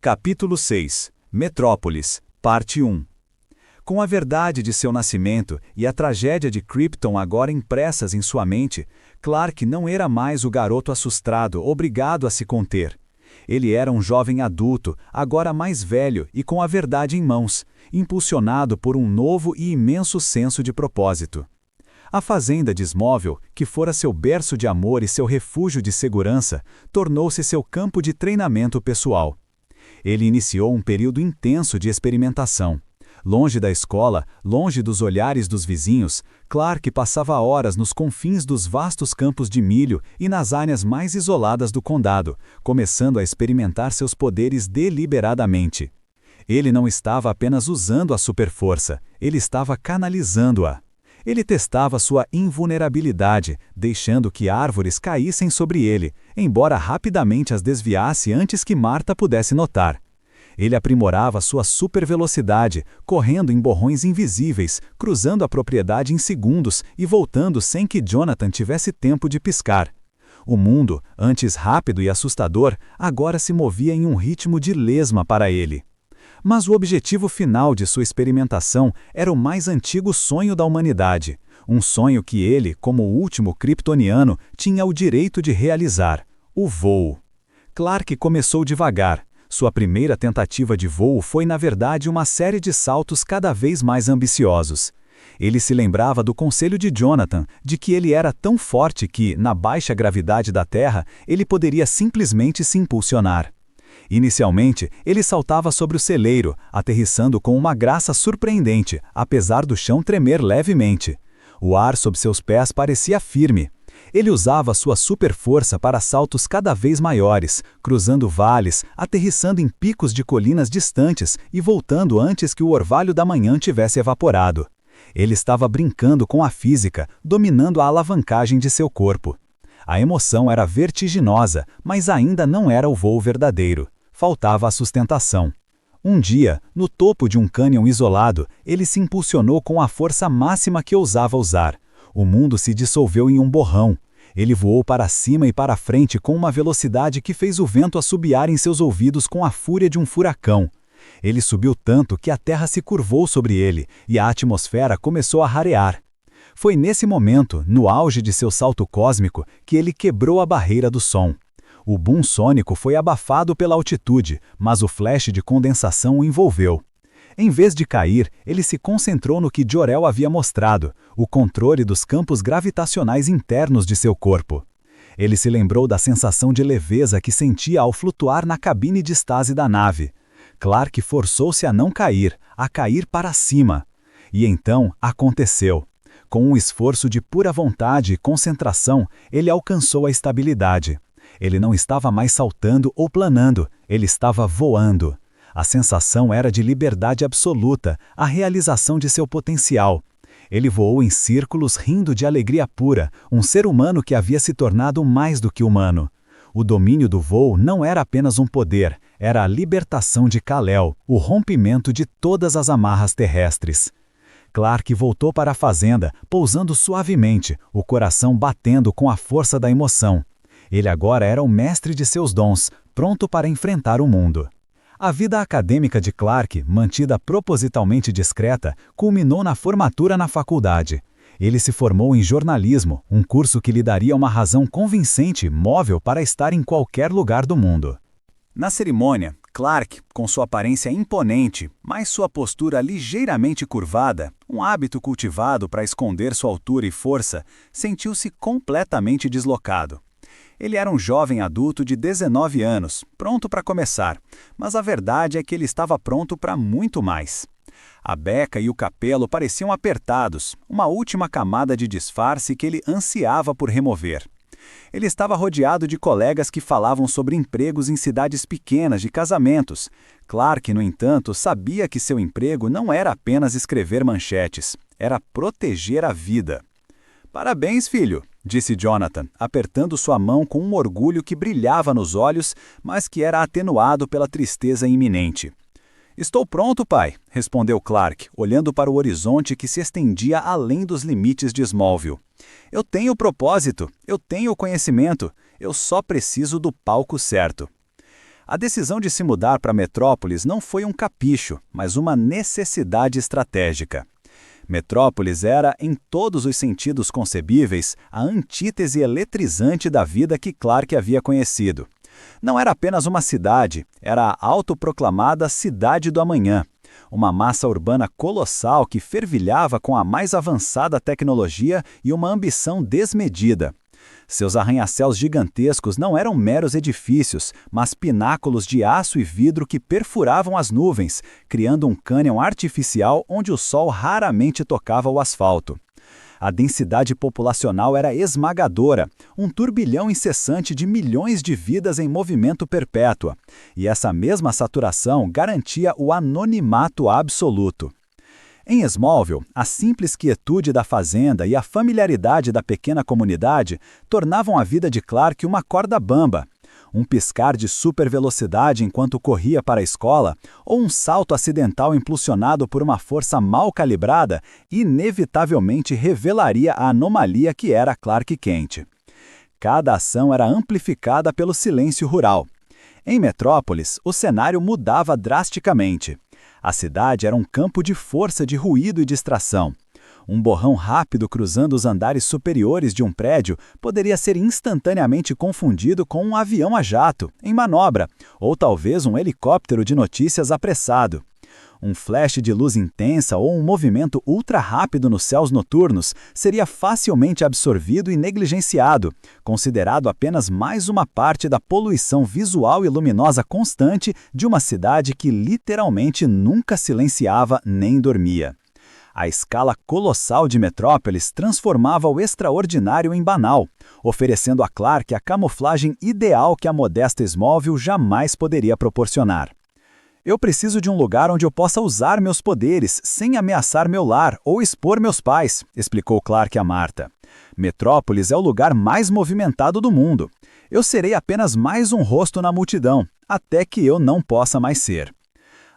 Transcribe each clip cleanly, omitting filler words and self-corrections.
Capítulo 6 Metrópolis, Parte 1. Com a verdade de seu nascimento e a tragédia de Krypton agora impressas em sua mente, Clark não era mais o garoto assustado, obrigado a se conter. Ele era um jovem adulto, agora mais velho e com a verdade em mãos, impulsionado por um novo e imenso senso de propósito. A fazenda de Smallville, que fora seu berço de amor e seu refúgio de segurança, tornou-se seu campo de treinamento pessoal. Ele iniciou um período intenso de experimentação. Longe da escola, longe dos olhares dos vizinhos, Clark passava horas nos confins dos vastos campos de milho e nas áreas mais isoladas do condado, começando a experimentar seus poderes deliberadamente. Ele não estava apenas usando a superforça, ele estava canalizando-a. Ele testava sua invulnerabilidade, deixando que árvores caíssem sobre ele, embora rapidamente as desviasse antes que Marta pudesse notar. Ele aprimorava sua supervelocidade, correndo em borrões invisíveis, cruzando a propriedade em segundos e voltando sem que Jonathan tivesse tempo de piscar. O mundo, antes rápido e assustador, agora se movia em um ritmo de lesma para ele. Mas o objetivo final de sua experimentação era o mais antigo sonho da humanidade, um sonho que ele, como o último kryptoniano, tinha o direito de realizar: o voo. Clark começou devagar. Sua primeira tentativa de voo foi, na verdade, uma série de saltos cada vez mais ambiciosos. Ele se lembrava do conselho de Jonathan, de que ele era tão forte que, na baixa gravidade da Terra, ele poderia simplesmente se impulsionar. Inicialmente, ele saltava sobre o celeiro, aterrissando com uma graça surpreendente, apesar do chão tremer levemente. O ar sob seus pés parecia firme. Ele usava sua superforça para saltos cada vez maiores, cruzando vales, aterrissando em picos de colinas distantes e voltando antes que o orvalho da manhã tivesse evaporado. Ele estava brincando com a física, dominando a alavancagem de seu corpo. A emoção era vertiginosa, mas ainda não era o voo verdadeiro. Faltava a sustentação. Um dia, no topo de um cânion isolado, ele se impulsionou com a força máxima que ousava usar. O mundo se dissolveu em um borrão. Ele voou para cima e para frente com uma velocidade que fez o vento assobiar em seus ouvidos com a fúria de um furacão. Ele subiu tanto que a terra se curvou sobre ele e a atmosfera começou a rarear. Foi nesse momento, no auge de seu salto cósmico, que ele quebrou a barreira do som. O boom sônico foi abafado pela altitude, mas o flash de condensação o envolveu. Em vez de cair, ele se concentrou no que Jor-El havia mostrado, o controle dos campos gravitacionais internos de seu corpo. Ele se lembrou da sensação de leveza que sentia ao flutuar na cabine de estase da nave. Clark forçou-se a não cair, a cair para cima. E então aconteceu. Com um esforço de pura vontade e concentração, ele alcançou a estabilidade. Ele não estava mais saltando ou planando, ele estava voando. A sensação era de liberdade absoluta, a realização de seu potencial. Ele voou em círculos rindo de alegria pura, um ser humano que havia se tornado mais do que humano. O domínio do voo não era apenas um poder, era a libertação de Kal-El, o rompimento de todas as amarras terrestres. Clark voltou para a fazenda, pousando suavemente, o coração batendo com a força da emoção. Ele agora era o mestre de seus dons, pronto para enfrentar o mundo. A vida acadêmica de Clark, mantida propositalmente discreta, culminou na formatura na faculdade. Ele se formou em jornalismo, um curso que lhe daria uma razão convincente, móvel para estar em qualquer lugar do mundo. Na cerimônia, Clark, com sua aparência imponente, mas sua postura ligeiramente curvada, um hábito cultivado para esconder sua altura e força, sentiu-se completamente deslocado. Ele era um jovem adulto de 19 anos, pronto para começar, mas a verdade é que ele estava pronto para muito mais. A beca e o capelo pareciam apertados, uma última camada de disfarce que ele ansiava por remover. Ele estava rodeado de colegas que falavam sobre empregos em cidades pequenas de casamentos. Clark, no entanto, sabia que seu emprego não era apenas escrever manchetes, era proteger a vida. "Parabéns, filho", disse Jonathan, apertando sua mão com um orgulho que brilhava nos olhos, mas que era atenuado pela tristeza iminente. "Estou pronto, pai", respondeu Clark, olhando para o horizonte que se estendia além dos limites de Smallville. "Eu tenho propósito, eu tenho conhecimento, eu só preciso do palco certo." A decisão de se mudar para Metrópolis não foi um capricho, mas uma necessidade estratégica. Metrópolis era, em todos os sentidos concebíveis, a antítese eletrizante da vida que Clark havia conhecido. Não era apenas uma cidade, era a autoproclamada Cidade do Amanhã. Uma massa urbana colossal que fervilhava com a mais avançada tecnologia e uma ambição desmedida. Seus arranha-céus gigantescos não eram meros edifícios, mas pináculos de aço e vidro que perfuravam as nuvens, criando um cânion artificial onde o sol raramente tocava o asfalto. A densidade populacional era esmagadora, um turbilhão incessante de milhões de vidas em movimento perpétuo, e essa mesma saturação garantia o anonimato absoluto. Em Smallville, a simples quietude da fazenda e a familiaridade da pequena comunidade tornavam a vida de Clark uma corda bamba. Um piscar de supervelocidade enquanto corria para a escola, ou um salto acidental impulsionado por uma força mal calibrada, inevitavelmente revelaria a anomalia que era Clark Kent. Cada ação era amplificada pelo silêncio rural. Em Metrópolis, o cenário mudava drasticamente. A cidade era um campo de força de ruído e distração. Um borrão rápido cruzando os andares superiores de um prédio poderia ser instantaneamente confundido com um avião a jato, em manobra, ou talvez um helicóptero de notícias apressado. Um flash de luz intensa ou um movimento ultra-rápido nos céus noturnos seria facilmente absorvido e negligenciado, considerado apenas mais uma parte da poluição visual e luminosa constante de uma cidade que literalmente nunca silenciava nem dormia. A escala colossal de Metrópolis transformava o extraordinário em banal, oferecendo a Clark a camuflagem ideal que a modesta Smallville jamais poderia proporcionar. Eu preciso de um lugar onde eu possa usar meus poderes sem ameaçar meu lar ou expor meus pais, explicou Clark a Martha. Metrópolis é o lugar mais movimentado do mundo. Eu serei apenas mais um rosto na multidão, até que eu não possa mais ser.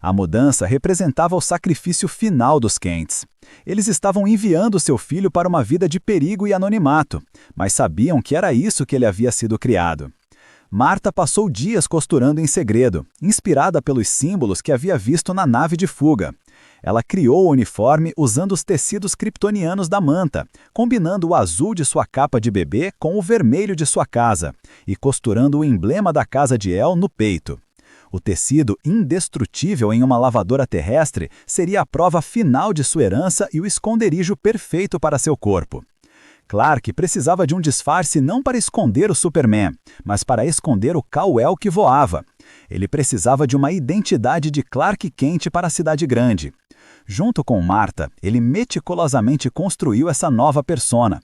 A mudança representava o sacrifício final dos Kents. Eles estavam enviando seu filho para uma vida de perigo e anonimato, mas sabiam que era isso que ele havia sido criado. Martha passou dias costurando em segredo, inspirada pelos símbolos que havia visto na nave de fuga. Ela criou o uniforme usando os tecidos kryptonianos da manta, combinando o azul de sua capa de bebê com o vermelho de sua casa, e costurando o emblema da casa de El no peito. O tecido indestrutível em uma lavadora terrestre seria a prova final de sua herança e o esconderijo perfeito para seu corpo. Clark precisava de um disfarce não para esconder o Superman, mas para esconder o Kal-El que voava. Ele precisava de uma identidade de Clark Kent para a cidade grande. Junto com Martha, ele meticulosamente construiu essa nova persona.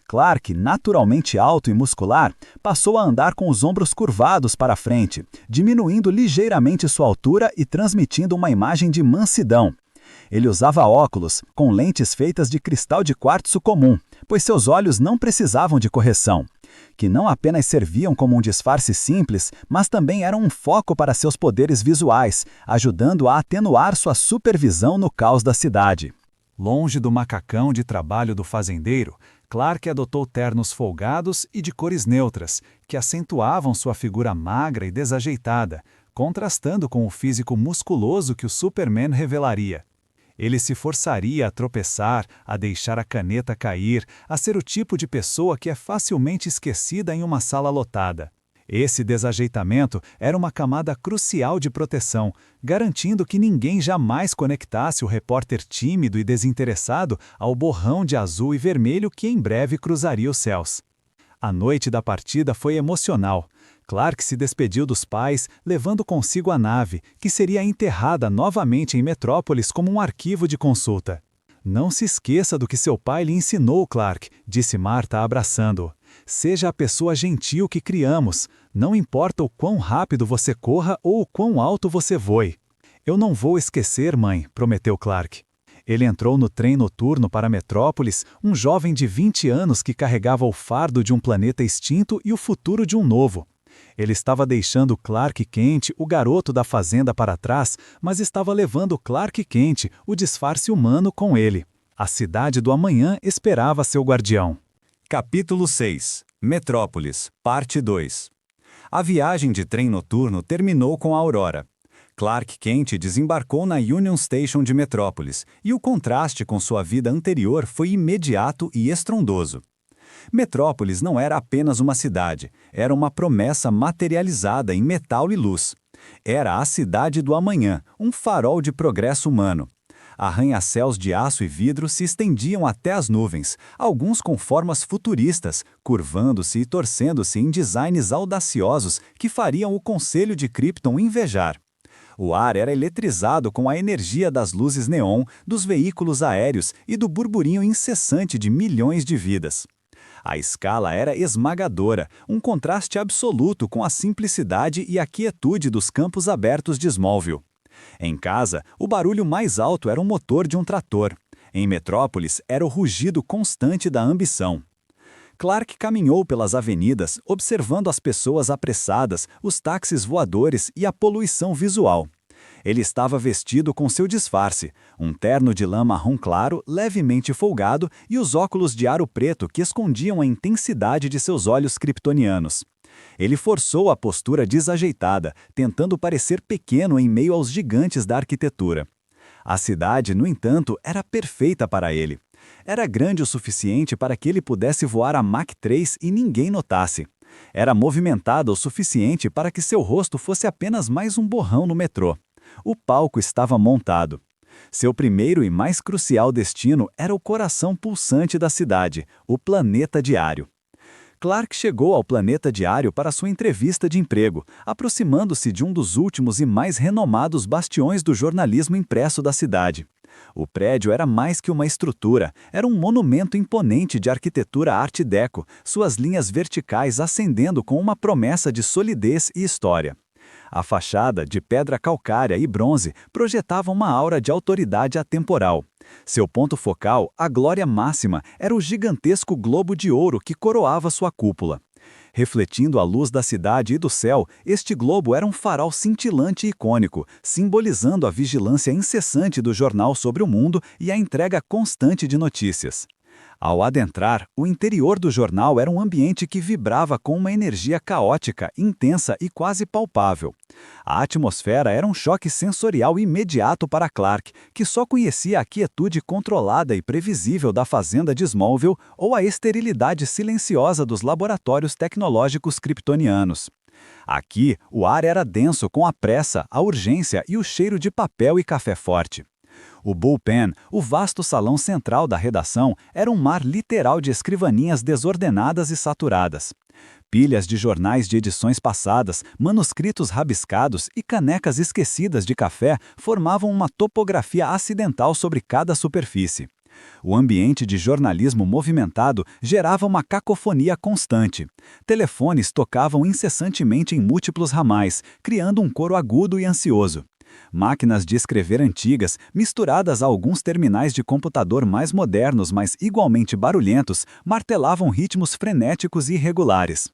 Clark, naturalmente alto e muscular, passou a andar com os ombros curvados para a frente, diminuindo ligeiramente sua altura e transmitindo uma imagem de mansidão. Ele usava óculos, com lentes feitas de cristal de quartzo comum, pois seus olhos não precisavam de correção, que não apenas serviam como um disfarce simples, mas também eram um foco para seus poderes visuais, ajudando a atenuar sua supervisão no caos da cidade. Longe do macacão de trabalho do fazendeiro, Clark adotou ternos folgados e de cores neutras, que acentuavam sua figura magra e desajeitada, contrastando com o físico musculoso que o Superman revelaria. Ele se forçaria a tropeçar, a deixar a caneta cair, a ser o tipo de pessoa que é facilmente esquecida em uma sala lotada. Esse desajeitamento era uma camada crucial de proteção, garantindo que ninguém jamais conectasse o repórter tímido e desinteressado ao borrão de azul e vermelho que em breve cruzaria os céus. A noite da partida foi emocional. Clark se despediu dos pais, levando consigo a nave, que seria enterrada novamente em Metrópolis como um arquivo de consulta. Não se esqueça do que seu pai lhe ensinou, Clark, disse Martha abraçando-o. Seja a pessoa gentil que criamos. Não importa o quão rápido você corra ou o quão alto você voe. Eu não vou esquecer, mãe, prometeu Clark. Ele entrou no trem noturno para Metrópolis, um jovem de 20 anos que carregava o fardo de um planeta extinto e o futuro de um novo. Ele estava deixando Clark Kent, o garoto da fazenda, para trás, mas estava levando Clark Kent, o disfarce humano, com ele. A cidade do amanhã esperava seu guardião. Capítulo 6. Metrópolis, parte 2. A viagem de trem noturno terminou com a aurora. Clark Kent desembarcou na Union Station de Metrópolis, e o contraste com sua vida anterior foi imediato e estrondoso. Metrópolis não era apenas uma cidade, era uma promessa materializada em metal e luz. Era a cidade do amanhã, um farol de progresso humano. Arranha-céus de aço e vidro se estendiam até as nuvens, alguns com formas futuristas, curvando-se e torcendo-se em designs audaciosos que fariam o Conselho de Krypton invejar. O ar era eletrizado com a energia das luzes neon, dos veículos aéreos e do burburinho incessante de milhões de vidas. A escala era esmagadora, um contraste absoluto com a simplicidade e a quietude dos campos abertos de Smallville. Em casa, o barulho mais alto era o motor de um trator. Em Metrópolis, era o rugido constante da ambição. Clark caminhou pelas avenidas, observando as pessoas apressadas, os táxis voadores e a poluição visual. Ele estava vestido com seu disfarce, um terno de lã marrom claro, levemente folgado, e os óculos de aro preto que escondiam a intensidade de seus olhos kryptonianos. Ele forçou a postura desajeitada, tentando parecer pequeno em meio aos gigantes da arquitetura. A cidade, no entanto, era perfeita para ele. Era grande o suficiente para que ele pudesse voar a Mach 3 e ninguém notasse. Era movimentada o suficiente para que seu rosto fosse apenas mais um borrão no metrô. O palco estava montado. Seu primeiro e mais crucial destino era o coração pulsante da cidade, o Planeta Diário. Clark chegou ao Planeta Diário para sua entrevista de emprego, aproximando-se de um dos últimos e mais renomados bastiões do jornalismo impresso da cidade. O prédio era mais que uma estrutura, era um monumento imponente de arquitetura Art Deco, suas linhas verticais ascendendo com uma promessa de solidez e história. A fachada, de pedra calcária e bronze, projetava uma aura de autoridade atemporal. Seu ponto focal, a glória máxima, era o gigantesco globo de ouro que coroava sua cúpula. Refletindo a luz da cidade e do céu, este globo era um farol cintilante e icônico, simbolizando a vigilância incessante do jornal sobre o mundo e a entrega constante de notícias. Ao adentrar, o interior do jornal era um ambiente que vibrava com uma energia caótica, intensa e quase palpável. A atmosfera era um choque sensorial imediato para Clark, que só conhecia a quietude controlada e previsível da fazenda de Smallville ou a esterilidade silenciosa dos laboratórios tecnológicos kryptonianos. Aqui, o ar era denso com a pressa, a urgência e o cheiro de papel e café forte. O bullpen, o vasto salão central da redação, era um mar literal de escrivaninhas desordenadas e saturadas. Pilhas de jornais de edições passadas, manuscritos rabiscados e canecas esquecidas de café formavam uma topografia acidental sobre cada superfície. O ambiente de jornalismo movimentado gerava uma cacofonia constante. Telefones tocavam incessantemente em múltiplos ramais, criando um coro agudo e ansioso. Máquinas de escrever antigas, misturadas a alguns terminais de computador mais modernos, mas igualmente barulhentos, martelavam ritmos frenéticos e irregulares.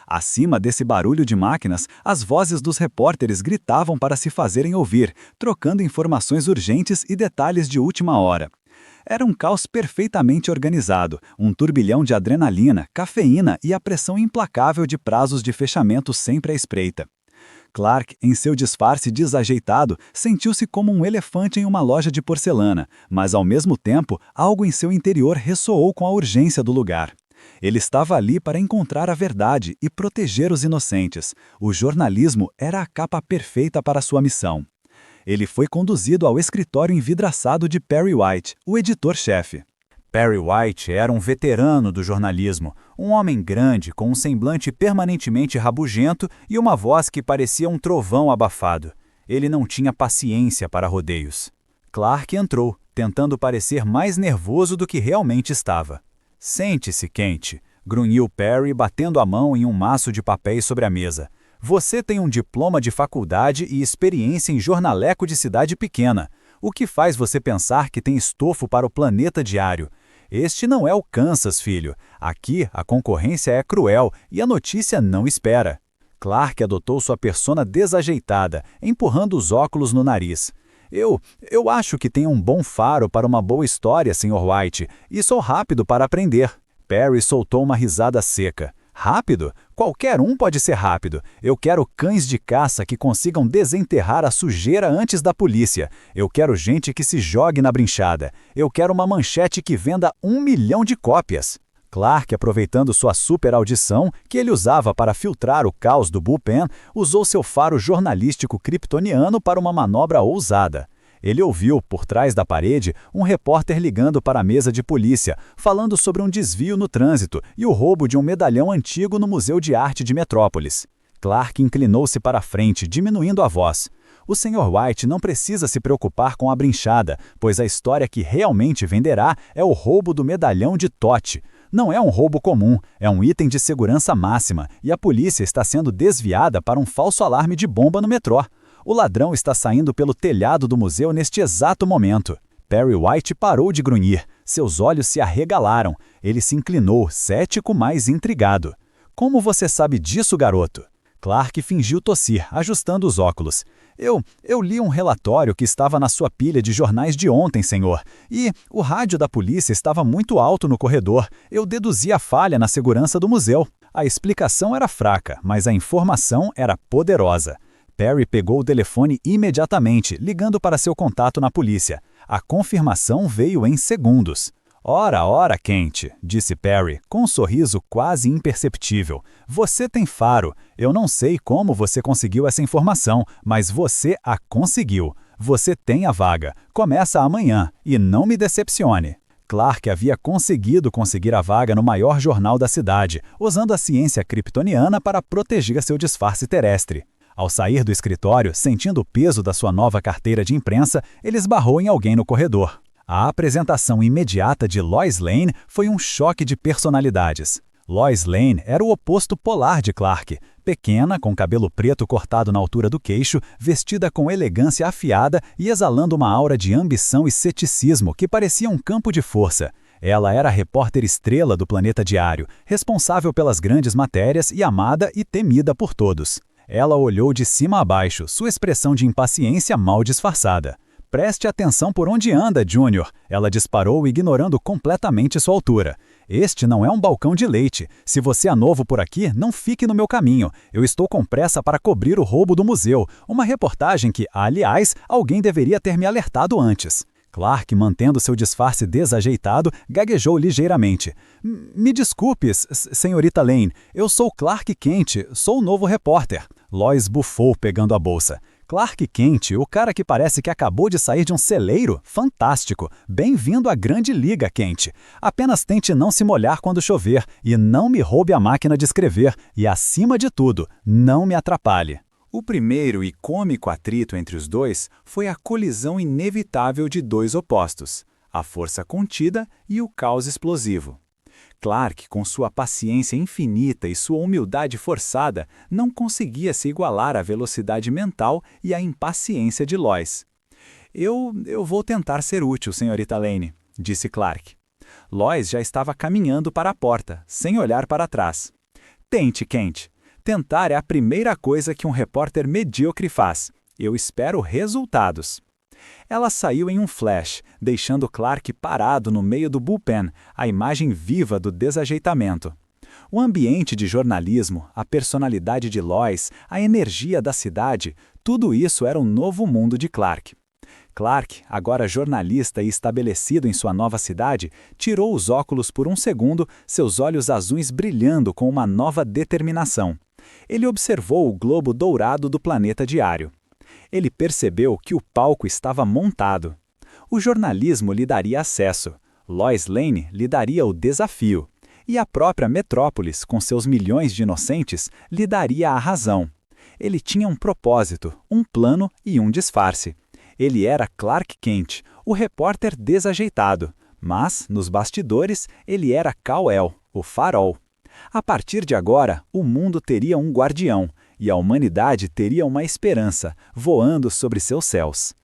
Acima desse barulho de máquinas, as vozes dos repórteres gritavam para se fazerem ouvir, trocando informações urgentes e detalhes de última hora. Era um caos perfeitamente organizado, um turbilhão de adrenalina, cafeína e a pressão implacável de prazos de fechamento sempre à espreita. Clark, em seu disfarce desajeitado, sentiu-se como um elefante em uma loja de porcelana, mas ao mesmo tempo, algo em seu interior ressoou com a urgência do lugar. Ele estava ali para encontrar a verdade e proteger os inocentes. O jornalismo era a capa perfeita para sua missão. Ele foi conduzido ao escritório envidraçado de Perry White, o editor-chefe. Perry White era um veterano do jornalismo, um homem grande com um semblante permanentemente rabugento e uma voz que parecia um trovão abafado. Ele não tinha paciência para rodeios. Clark entrou, tentando parecer mais nervoso do que realmente estava. "Sente-se, Kent", grunhiu Perry, batendo a mão em um maço de papéis sobre a mesa. "Você tem um diploma de faculdade e experiência em jornaleco de cidade pequena. O que faz você pensar que tem estofo para o Planeta Diário? Este não é o Kansas, filho. Aqui a concorrência é cruel e a notícia não espera." Clark adotou sua persona desajeitada, empurrando os óculos no nariz. Eu acho que tenho um bom faro para uma boa história, Sr. White, e sou rápido para aprender." Perry soltou uma risada seca. Rápido? Qualquer um pode ser rápido. Eu quero cães de caça que consigam desenterrar a sujeira antes da polícia. Eu quero gente que se jogue na brinchada. Eu quero uma manchete que venda 1 milhão de cópias. Clark, aproveitando sua super audição, que ele usava para filtrar o caos do bullpen, usou seu faro jornalístico kryptoniano para uma manobra ousada. Ele ouviu, por trás da parede, um repórter ligando para a mesa de polícia, falando sobre um desvio no trânsito e o roubo de um medalhão antigo no Museu de Arte de Metrópolis. Clark inclinou-se para a frente, diminuindo a voz. O Sr. White não precisa se preocupar com a brinchada, pois a história que realmente venderá é o roubo do medalhão de Tote. Não é um roubo comum, é um item de segurança máxima e a polícia está sendo desviada para um falso alarme de bomba no metrô. O ladrão está saindo pelo telhado do museu neste exato momento. Perry White parou de grunhir. Seus olhos se arregalaram. Ele se inclinou, cético, mas intrigado. Como você sabe disso, garoto? Clark fingiu tossir, ajustando os óculos. Eu li um relatório que estava na sua pilha de jornais de ontem, senhor. E o rádio da polícia estava muito alto no corredor. Eu deduzi a falha na segurança do museu. A explicação era fraca, mas a informação era poderosa. Perry pegou o telefone imediatamente, ligando para seu contato na polícia. A confirmação veio em segundos. Ora, Kent, disse Perry, com um sorriso quase imperceptível. Você tem faro. Eu não sei como você conseguiu essa informação, mas você a conseguiu. Você tem a vaga. Começa amanhã e não me decepcione. Clark havia conseguir a vaga no maior jornal da cidade, usando a ciência kryptoniana para proteger seu disfarce terrestre. Ao sair do escritório, sentindo o peso da sua nova carteira de imprensa, ele esbarrou em alguém no corredor. A apresentação imediata de Lois Lane foi um choque de personalidades. Lois Lane era o oposto polar de Clark, pequena, com cabelo preto cortado na altura do queixo, vestida com elegância afiada e exalando uma aura de ambição e ceticismo que parecia um campo de força. Ela era a repórter estrela do Planeta Diário, responsável pelas grandes matérias e amada e temida por todos. Ela olhou de cima a baixo, sua expressão de impaciência mal disfarçada. Preste atenção por onde anda, Júnior, ela disparou, ignorando completamente sua altura. Este não é um balcão de leite. Se você é novo por aqui, não fique no meu caminho. Eu estou com pressa para cobrir o roubo do museu. Uma reportagem que, aliás, alguém deveria ter me alertado antes. Clark, mantendo seu disfarce desajeitado, gaguejou ligeiramente. Me desculpe, senhorita Lane. Eu sou Clark Kent, sou o novo repórter. Lois bufou, pegando a bolsa. Clark Kent, o cara que parece que acabou de sair de um celeiro? Fantástico! Bem-vindo à Grande Liga, Kent. Apenas tente não se molhar quando chover e não me roube a máquina de escrever. E, acima de tudo, não me atrapalhe. O primeiro e cômico atrito entre os dois foi a colisão inevitável de dois opostos, a força contida e o caos explosivo. Clark, com sua paciência infinita e sua humildade forçada, não conseguia se igualar à velocidade mental e à impaciência de Lois. Eu vou tentar ser útil, senhorita Lane, disse Clark. Lois já estava caminhando para a porta, sem olhar para trás. Tente, Kent. Tentar é a primeira coisa que um repórter medíocre faz. Eu espero resultados. Ela saiu em um flash, deixando Clark parado no meio do bullpen, a imagem viva do desajeitamento. O ambiente de jornalismo, a personalidade de Lois, a energia da cidade, tudo isso era um novo mundo de Clark. Clark, agora jornalista e estabelecido em sua nova cidade, tirou os óculos por um segundo, seus olhos azuis brilhando com uma nova determinação. Ele observou o globo dourado do Planeta Diário. Ele percebeu que o palco estava montado. O jornalismo lhe daria acesso, Lois Lane lhe daria o desafio, e a própria Metrópolis, com seus milhões de inocentes, lhe daria a razão. Ele tinha um propósito, um plano e um disfarce. Ele era Clark Kent, o repórter desajeitado, mas, nos bastidores, ele era Kal-El, o farol. A partir de agora, o mundo teria um guardião, e a humanidade teria uma esperança, voando sobre seus céus.